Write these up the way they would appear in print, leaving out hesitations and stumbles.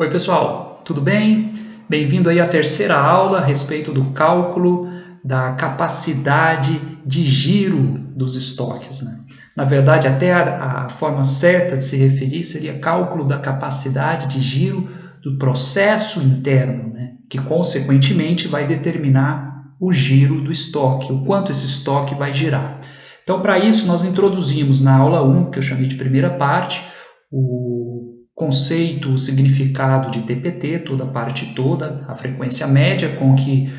Oi pessoal, tudo bem? Bem-vindo aí à terceira aula a respeito do cálculo da capacidade de giro dos estoques, né? Na verdade, até a forma certa de se referir seria cálculo da capacidade de giro do processo interno, né? Que consequentemente vai determinar o giro do estoque, o quanto esse estoque vai girar. Então, para isso, nós introduzimos na aula 1, que eu chamei de primeira parte, o conceito, o significado de TPT, toda a parte toda, a frequência média com que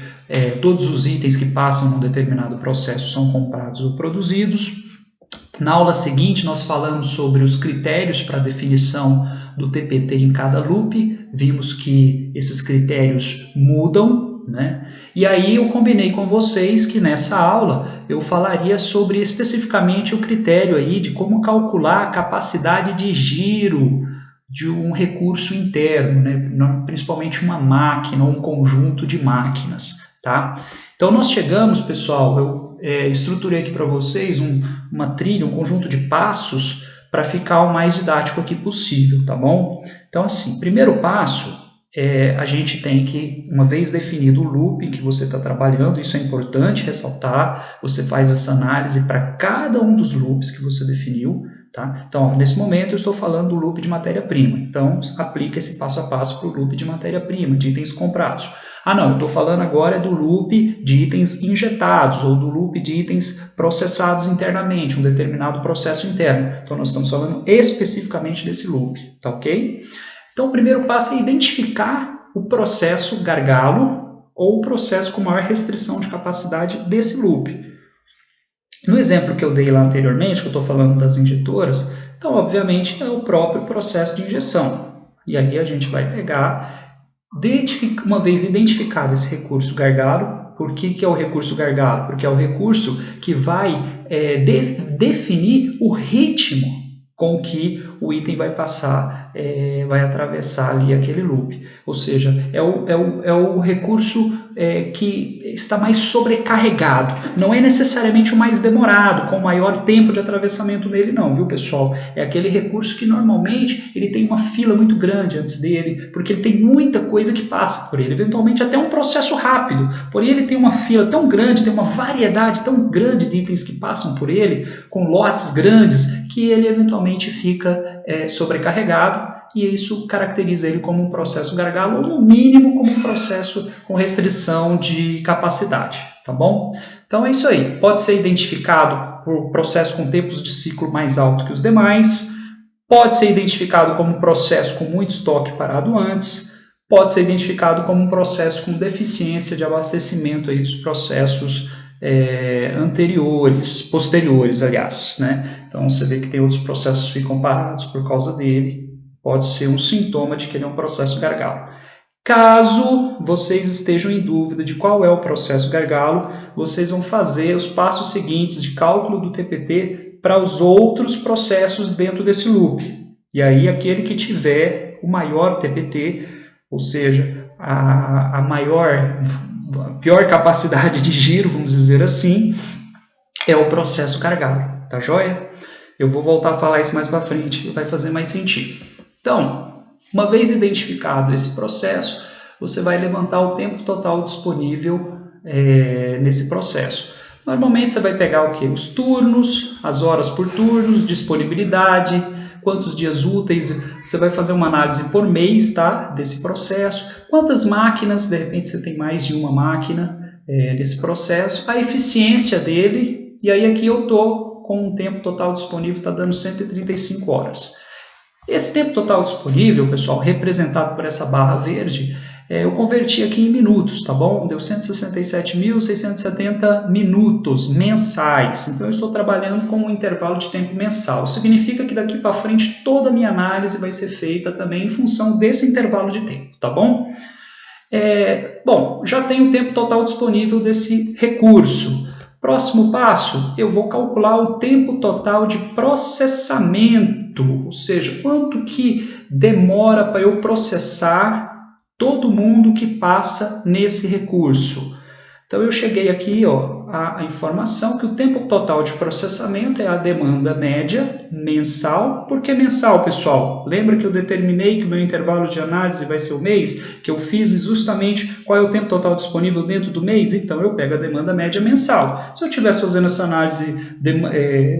todos os itens que passam num determinado processo são comprados ou produzidos. Na aula seguinte, nós falamos sobre os critérios para definição do TPT em cada loop, vimos que esses critérios mudam, né? E aí eu combinei com vocês que nessa aula eu falaria sobre especificamente o critério aí de como calcular a capacidade de giro de um recurso interno, né? Principalmente uma máquina ou um conjunto de máquinas, tá? Então nós chegamos, pessoal, eu estruturei aqui para vocês uma trilha, um conjunto de passos para ficar o mais didático aqui possível, tá bom? Então assim, primeiro passo a gente tem que, uma vez definido o loop que você está trabalhando, isso é importante ressaltar, você faz essa análise para cada um dos loops que você definiu, tá? Então, nesse momento eu estou falando do loop de matéria-prima, então aplica esse passo a passo para o loop de matéria-prima, de itens comprados. Ah não, eu estou falando agora do loop de itens injetados, ou do loop de itens processados internamente, um determinado processo interno. Então nós estamos falando especificamente desse loop, tá ok? Então, o primeiro passo é identificar o processo gargalo ou o processo com maior restrição de capacidade desse loop. No exemplo que eu dei lá anteriormente, que eu estou falando das injetoras, então, obviamente, é o próprio processo de injeção. E aí a gente vai pegar, uma vez identificado esse recurso gargalo, por que é o recurso gargalo? Porque é o recurso que vai definir o ritmo com que o item vai passar, vai atravessar ali aquele loop. Ou seja, é o recurso que está mais sobrecarregado. Não é necessariamente o mais demorado, com maior tempo de atravessamento nele, não, viu, pessoal? É aquele recurso que normalmente ele tem uma fila muito grande antes dele, porque ele tem muita coisa que passa por ele, eventualmente até um processo rápido, porém ele tem uma fila tão grande, tem uma variedade tão grande de itens que passam por ele, com lotes grandes, que ele eventualmente fica sobrecarregado, e isso caracteriza ele como um processo gargalo, ou no mínimo como um processo com restrição de capacidade, tá bom? Então é isso aí, pode ser identificado por processo com tempos de ciclo mais alto que os demais, pode ser identificado como um processo com muito estoque parado antes, pode ser identificado como um processo com deficiência de abastecimento aí dos processos posteriores, aliás, né? Então você vê que tem outros processos que ficam parados por causa dele, pode ser um sintoma de que ele é um processo gargalo. Caso vocês estejam em dúvida de qual é o processo gargalo, vocês vão fazer os passos seguintes de cálculo do TPT para os outros processos dentro desse loop. E aí aquele que tiver o maior TPT, ou seja, a pior capacidade de giro, vamos dizer assim, é o processo gargalo, tá joia? Eu vou voltar a falar isso mais para frente, vai fazer mais sentido. Então, uma vez identificado esse processo, você vai levantar o tempo total disponível nesse processo. Normalmente você vai pegar o quê? Os turnos, as horas por turnos, disponibilidade, quantos dias úteis, você vai fazer uma análise por mês, tá? Desse processo, quantas máquinas, de repente você tem mais de uma máquina nesse processo, a eficiência dele, e aí aqui eu estou com um tempo total disponível, está dando 135 horas. Esse tempo total disponível, pessoal, representado por essa barra verde, eu converti aqui em minutos, tá bom? Deu 167.670 minutos mensais. Então, eu estou trabalhando com um intervalo de tempo mensal. Significa que daqui para frente toda a minha análise vai ser feita também em função desse intervalo de tempo, tá bom? Bom, já tenho o tempo total disponível desse recurso. Próximo passo, eu vou calcular o tempo total de processamento, ou seja, quanto que demora para eu processar todo mundo que passa nesse recurso. Então eu cheguei aqui, ó, a informação que o tempo total de processamento é a demanda média mensal. Por que mensal, pessoal? Lembra que eu determinei que o meu intervalo de análise vai ser o mês? Que eu fiz justamente qual é o tempo total disponível dentro do mês? Então, eu pego a demanda média mensal. Se eu estivesse fazendo essa análise,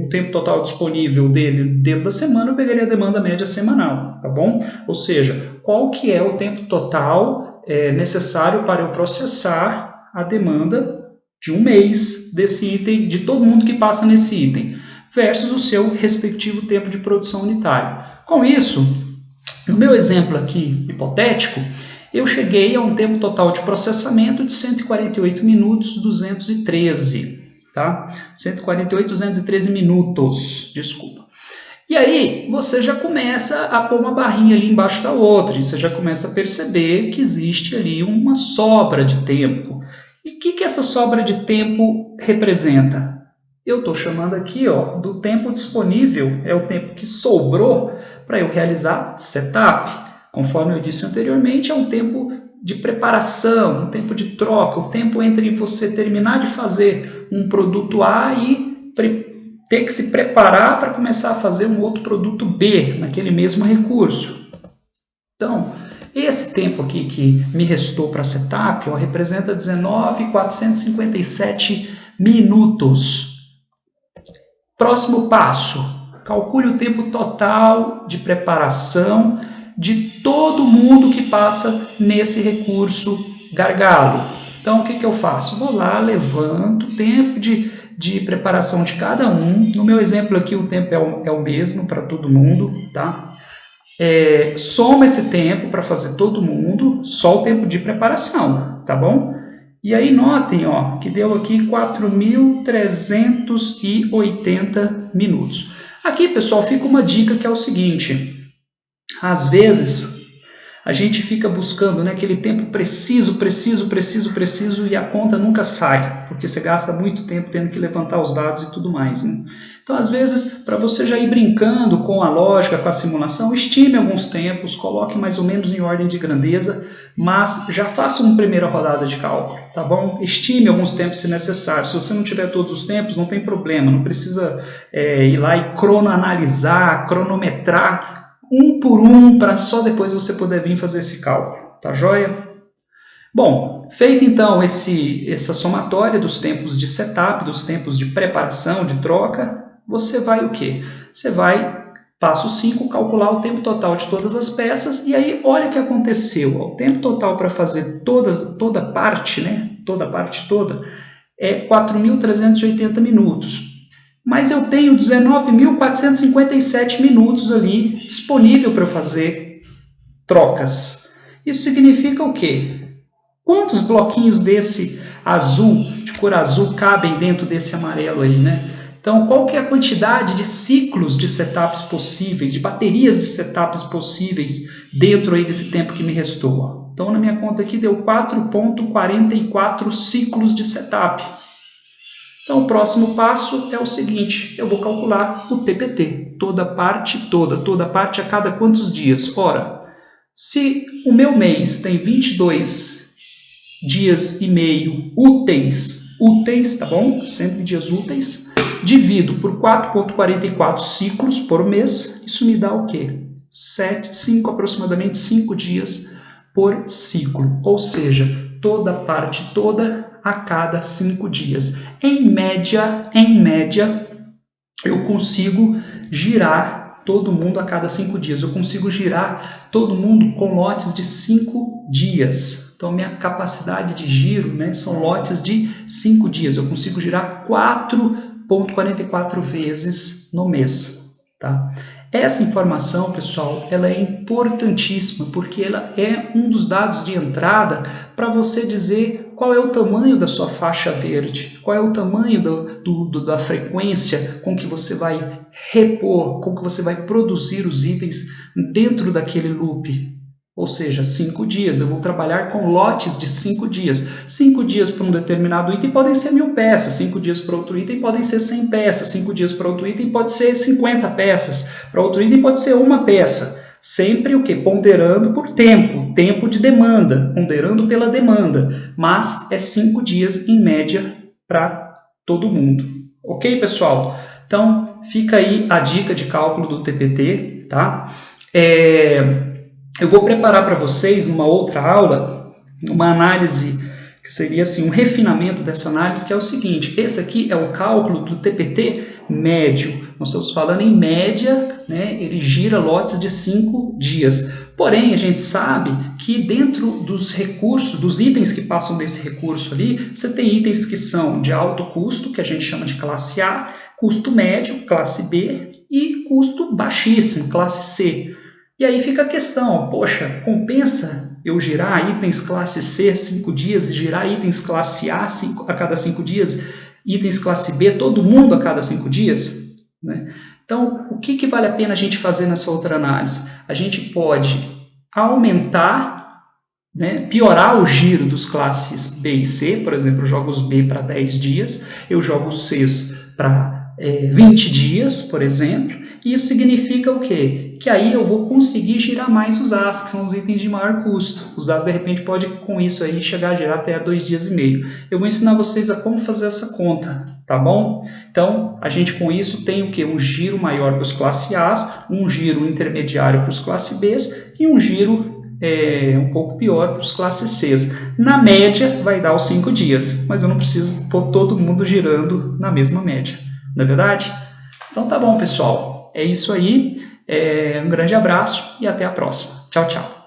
o tempo total disponível dele dentro da semana, eu pegaria a demanda média semanal, tá bom? Ou seja, qual que é o tempo total necessário para eu processar a demanda de um mês desse item, de todo mundo que passa nesse item, versus o seu respectivo tempo de produção unitário. Com isso, no meu exemplo aqui hipotético, eu cheguei a um tempo total de processamento de 148 minutos 213, tá? 148, 213 minutos, desculpa. E aí, você já começa a pôr uma barrinha ali embaixo da outra, e você já começa a perceber que existe ali uma sobra de tempo. E o que essa sobra de tempo representa? Eu estou chamando aqui do tempo disponível, é o tempo que sobrou para eu realizar setup. Conforme eu disse anteriormente, é um tempo de preparação, um tempo de troca, o tempo entre você terminar de fazer um produto A e ter que se preparar para começar a fazer um outro produto B naquele mesmo recurso. Então, esse tempo aqui que me restou para setup representa 19.457 minutos. Próximo passo, calcule o tempo total de preparação de todo mundo que passa nesse recurso gargalo. Então, o que eu faço? Vou lá, levanto o tempo de preparação de cada um. No meu exemplo aqui, o tempo é o mesmo para todo mundo, tá? Soma esse tempo para fazer todo mundo, só o tempo de preparação, tá bom? E aí notem que deu aqui 4.380 minutos. Aqui, pessoal, fica uma dica que é o seguinte: às vezes a gente fica buscando aquele tempo preciso, e a conta nunca sai, porque você gasta muito tempo tendo que levantar os dados e tudo mais, né? Então, às vezes, para você já ir brincando com a lógica, com a simulação, estime alguns tempos, coloque mais ou menos em ordem de grandeza, mas já faça uma primeira rodada de cálculo, tá bom? Estime alguns tempos se necessário. Se você não tiver todos os tempos, não tem problema, não precisa ir lá e cronoanalisar, cronometrar um por um, para só depois você poder vir fazer esse cálculo, tá joia? Bom, feita então essa somatória dos tempos de setup, dos tempos de preparação, de troca, você vai o quê? Você vai, passo 5, calcular o tempo total de todas as peças, e aí olha o que aconteceu. O tempo total para fazer toda parte, né? Toda parte toda, é 4.380 minutos. Mas eu tenho 19.457 minutos ali disponível para eu fazer trocas. Isso significa o quê? Quantos bloquinhos desse azul, de cor azul, cabem dentro desse amarelo aí, né? Então, qual que é a quantidade de ciclos de setups possíveis, de baterias de setups possíveis dentro aí desse tempo que me restou? Então, na minha conta aqui deu 4.44 ciclos de setup. Então, o próximo passo é o seguinte: eu vou calcular o TPT, toda parte a cada quantos dias? Ora, se o meu mês tem 22 dias e meio úteis, tá bom? Sempre dias úteis, divido por 4.44 ciclos por mês, isso me dá o quê? Aproximadamente 5 dias por ciclo, ou seja, toda parte a cada 5 dias. Em média, eu consigo girar todo mundo a cada 5 dias. Eu consigo girar todo mundo com lotes de 5 dias. Então, minha capacidade de giro, são lotes de 5 dias. Eu consigo girar 4.44 vezes no mês, tá? Essa informação, pessoal, ela é importantíssima, porque ela é um dos dados de entrada para você dizer qual é o tamanho da sua faixa verde, qual é o tamanho da frequência com que você vai repor, com que você vai produzir os itens dentro daquele loop. Ou seja, 5 dias, eu vou trabalhar com lotes de 5 dias. 5 dias para um determinado item podem ser 1.000 peças, 5 dias para outro item podem ser 100 peças, 5 dias para outro item pode ser 50 peças, para outro item pode ser 1 peça. Sempre o quê? Ponderando por tempo de demanda, ponderando pela demanda, mas é 5 dias em média para todo mundo. Ok, pessoal? Então, fica aí a dica de cálculo do TPT, tá? Eu vou preparar para vocês uma outra aula, uma análise que seria assim, um refinamento dessa análise, que é o seguinte: esse aqui é o cálculo do TPT médio. Nós estamos falando em média, né? Ele gira lotes de 5 dias. Porém, a gente sabe que dentro dos recursos, dos itens que passam desse recurso ali, você tem itens que são de alto custo, que a gente chama de classe A, custo médio, classe B, e custo baixíssimo, classe C. E aí fica a questão, poxa, compensa eu girar itens classe C 5 dias e girar itens classe A a cada 5 dias, itens classe B todo mundo a cada 5 dias? Né? Então, o que vale a pena a gente fazer nessa outra análise? A gente pode aumentar, né, piorar o giro dos classes B e C, por exemplo, eu jogo os B para 10 dias, eu jogo os Cs para 20 dias, por exemplo, e isso significa o quê? Que aí eu vou conseguir girar mais os As, que são os itens de maior custo. Os As, de repente, pode com isso aí chegar a girar até 2 dias e meio. Eu vou ensinar vocês a como fazer essa conta, tá bom? Então, a gente com isso tem o quê? Um giro maior para os classe As, um giro intermediário para os classe Bs e um giro um pouco pior para os classes Cs. Na média, vai dar os 5 dias, mas eu não preciso pôr todo mundo girando na mesma média, não é verdade? Então tá bom, pessoal. É isso aí. Um grande abraço e até a próxima. Tchau, tchau.